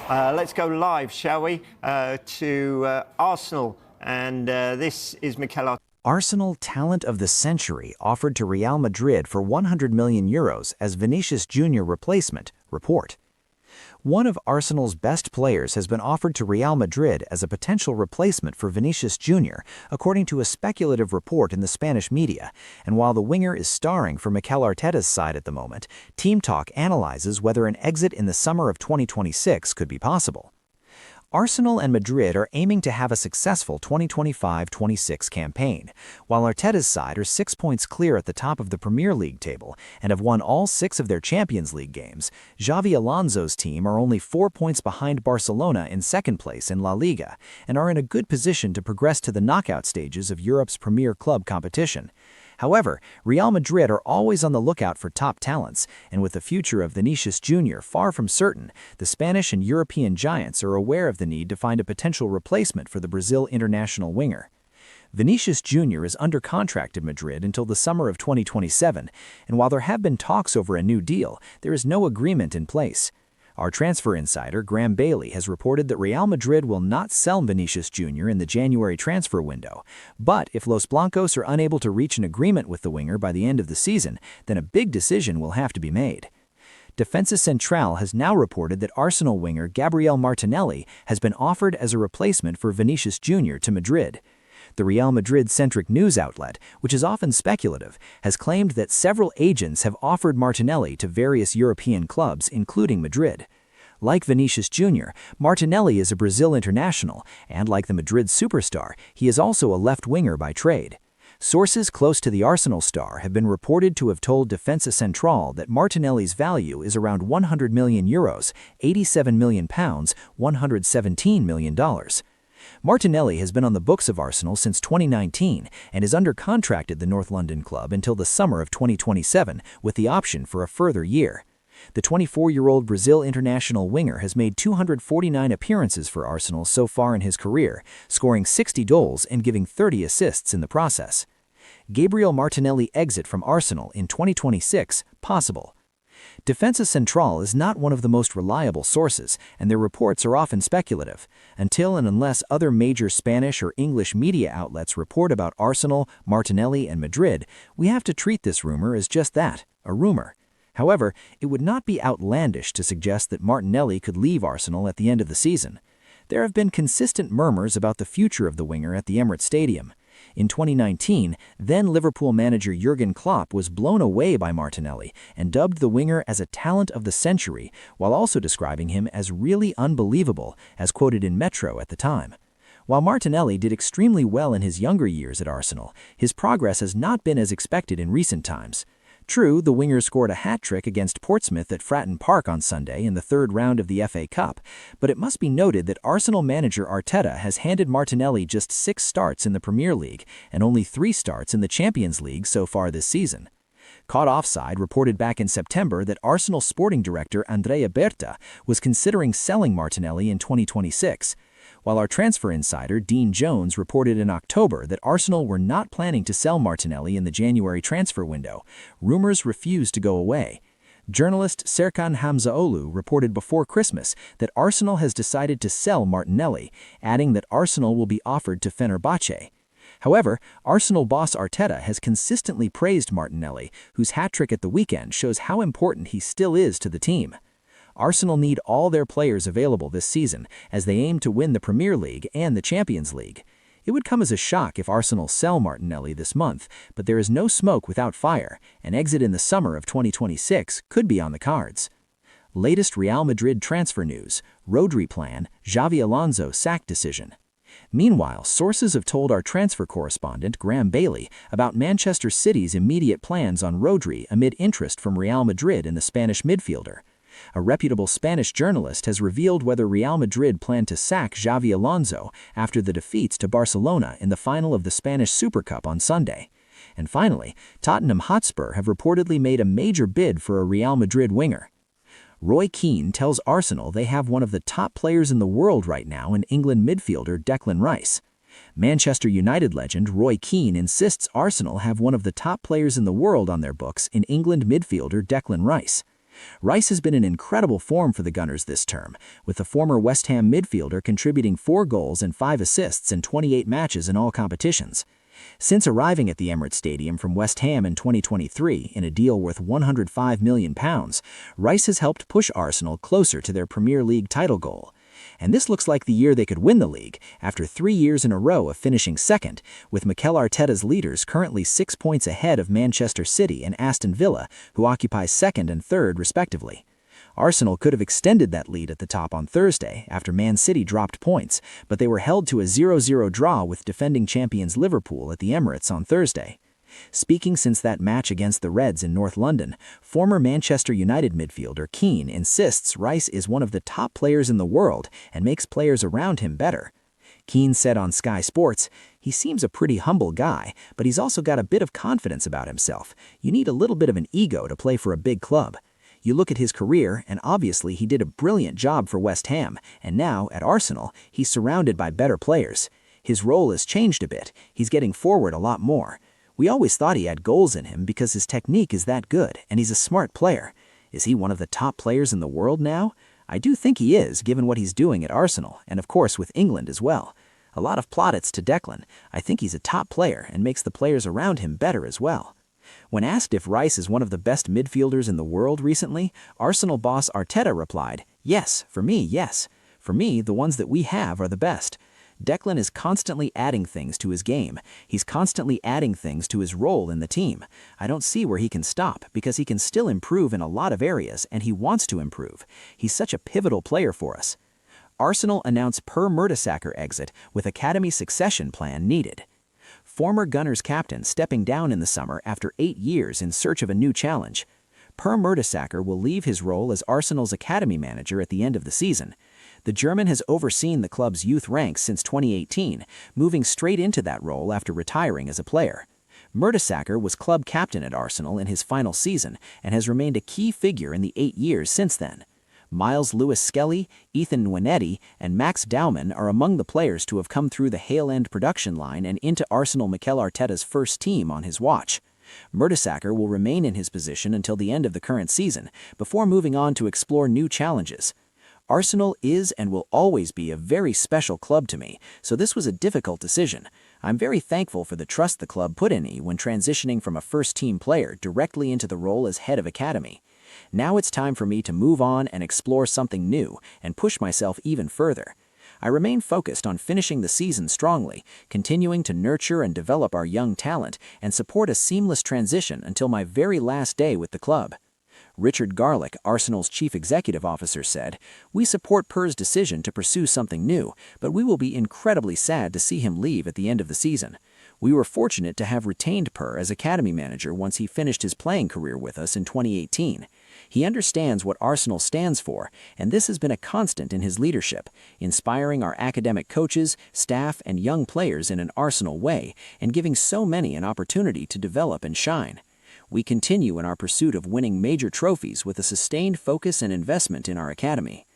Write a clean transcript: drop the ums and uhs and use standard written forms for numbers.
Let's go live, shall we, to Arsenal. And this is Mikel Arteta. Arsenal talent of the century offered to Real Madrid for €100 million as Vinicius Junior replacement, report. One of Arsenal's best players has been offered to Real Madrid as a potential replacement for Vinicius Junior, according to a speculative report in the Spanish media. And while the winger is starring for Mikel Arteta's side at the moment, TEAMtalk analyzes whether an exit in the summer of 2026 could be possible. Arsenal and Madrid are aiming to have a successful 2025-26 campaign, while Arteta's side are 6 points clear at the top of the Premier League table and have won all 6 of their Champions League games. Xavi Alonso's team are only 4 points behind Barcelona in second place in La Liga and are in a good position to progress to the knockout stages of Europe's premier club competition. However, Real Madrid are always on the lookout for top talents, and with the future of Vinicius Junior far from certain, the Spanish and European giants are aware of the need to find a potential replacement for the Brazil international winger. Vinicius Junior is under contract at Madrid until the summer of 2027, and while there have been talks over a new deal, there is no agreement in place. Our transfer insider, Graham Bailey, has reported that Real Madrid will not sell Vinicius Junior in the January transfer window. But if Los Blancos are unable to reach an agreement with the winger by the end of the season, then a big decision will have to be made. Defensa Central has now reported that Arsenal winger Gabriel Martinelli has been offered as a replacement for Vinicius Junior to Madrid. The Real Madrid-centric news outlet, which is often speculative, has claimed that several agents have offered Martinelli to various European clubs, including Madrid. Like Vinicius Junior, Martinelli is a Brazil international, and like the Madrid superstar, he is also a left winger by trade. Sources close to the Arsenal star have been reported to have told Defensa Central that Martinelli's value is around €100 million, £87 million, $117 million. Martinelli has been on the books of Arsenal since 2019 and is under contract at the North London club until the summer of 2027 with the option for a further year. The 24-year-old Brazil international winger has made 249 appearances for Arsenal so far in his career, scoring 60 goals and giving 30 assists in the process. Gabriel Martinelli exit from Arsenal in 2026 possible. Defensa Central is not one of the most reliable sources, and their reports are often speculative. Until and unless other major Spanish or English media outlets report about Arsenal, Martinelli, and Madrid, we have to treat this rumor as just that, a rumor. However, it would not be outlandish to suggest that Martinelli could leave Arsenal at the end of the season. There have been consistent murmurs about the future of the winger at the Emirates Stadium. In 2019, then Liverpool manager Jurgen Klopp was blown away by Martinelli and dubbed the winger as a talent of the century, while also describing him as really unbelievable, as quoted in Metro at the time. While Martinelli did extremely well in his younger years at Arsenal, his progress has not been as expected in recent times. True, the winger scored a hat-trick against Portsmouth at Fratton Park on Sunday in the third round of the FA Cup, but it must be noted that Arsenal manager Arteta has handed Martinelli just 6 starts in the Premier League and only 3 starts in the Champions League so far this season. Caught Offside reported back in September that Arsenal sporting director Andrea Berta was considering selling Martinelli in 2026. While our transfer insider, Dean Jones, reported in October that Arsenal were not planning to sell Martinelli in the January transfer window, rumors refused to go away. Journalist Serkan Hamzaoğlu reported before Christmas that Arsenal has decided to sell Martinelli, adding that Arsenal will be offered to Fenerbahce. However, Arsenal boss Arteta has consistently praised Martinelli, whose hat-trick at the weekend shows how important he still is to the team. Arsenal need all their players available this season as they aim to win the Premier League and the Champions League. It would come as a shock if Arsenal sell Martinelli this month, but there is no smoke without fire. An exit in the summer of 2026 could be on the cards. Latest Real Madrid transfer news: Rodri plan, Xavi Alonso sack decision. Meanwhile, sources have told our transfer correspondent, Graham Bailey, about Manchester City's immediate plans on Rodri amid interest from Real Madrid in the Spanish midfielder. A reputable Spanish journalist has revealed whether Real Madrid plan to sack Xavi Alonso after the defeats to Barcelona in the final of the Spanish Super Cup on Sunday. And finally, Tottenham Hotspur have reportedly made a major bid for a Real Madrid winger. Roy Keane tells Arsenal they have one of the top players in the world right now in England midfielder Declan Rice. Manchester United legend Roy Keane insists Arsenal have one of the top players in the world on their books in England midfielder Declan Rice. Rice has been in incredible form for the Gunners this term, with the former West Ham midfielder contributing 4 goals and 5 assists in 28 matches in all competitions. Since arriving at the Emirates Stadium from West Ham in 2023 in a deal worth £105 million, Rice has helped push Arsenal closer to their Premier League title goal. And this looks like the year they could win the league, after 3 years in a row of finishing second, with Mikel Arteta's leaders currently 6 points ahead of Manchester City and Aston Villa, who occupy second and third respectively. Arsenal could have extended that lead at the top on Thursday after Man City dropped points, but they were held to a 0-0 draw with defending champions Liverpool at the Emirates on Thursday. Speaking since that match against the Reds in North London, former Manchester United midfielder Keane insists Rice is one of the top players in the world and makes players around him better. Keane said on Sky Sports, "He seems a pretty humble guy, but he's also got a bit of confidence about himself. You need a little bit of an ego to play for a big club. You look at his career, and obviously he did a brilliant job for West Ham, and now, at Arsenal, he's surrounded by better players. His role has changed a bit. He's getting forward a lot more. We always thought he had goals in him because his technique is that good, and he's a smart player. Is he one of the top players in the world now? I do think he is, given what he's doing at Arsenal, and of course with England as well. A lot of plaudits to Declan. I think he's a top player and makes the players around him better as well." When asked if Rice is one of the best midfielders in the world recently, Arsenal boss Arteta replied, "Yes, for me, yes. For me, the ones that we have are the best. Declan is constantly adding things to his game. He's constantly adding things to his role in the team. I don't see where he can stop because he can still improve in a lot of areas and he wants to improve. He's such a pivotal player for us." Arsenal announced Per Mertesacker exit with academy succession plan needed. Former Gunners captain stepping down in the summer after 8 years in search of a new challenge. Per Mertesacker will leave his role as Arsenal's academy manager at the end of the season. The German has overseen the club's youth ranks since 2018, moving straight into that role after retiring as a player. Mertesacker was club captain at Arsenal in his final season and has remained a key figure in the 8 years since then. Miles Lewis-Skelly, Ethan Nwanetti, and Max Dowman are among the players to have come through the Hale End production line and into Arsenal Mikel Arteta's first team on his watch. Mertesacker will remain in his position until the end of the current season, before moving on to explore new challenges. Arsenal is and will always be a very special club to me, so this was a difficult decision. I'm very thankful for the trust the club put in me when transitioning from a first-team player directly into the role as head of academy. Now it's time for me to move on and explore something new and push myself even further. I remain focused on finishing the season strongly, continuing to nurture and develop our young talent, and support a seamless transition until my very last day with the club." Richard Garlick, Arsenal's chief executive officer, said, "We support Per's decision to pursue something new, but we will be incredibly sad to see him leave at the end of the season. We were fortunate to have retained Per as academy manager once he finished his playing career with us in 2018. He understands what Arsenal stands for, and this has been a constant in his leadership, inspiring our academic coaches, staff, and young players in an Arsenal way, and giving so many an opportunity to develop and shine. We continue in our pursuit of winning major trophies with a sustained focus and investment in our academy."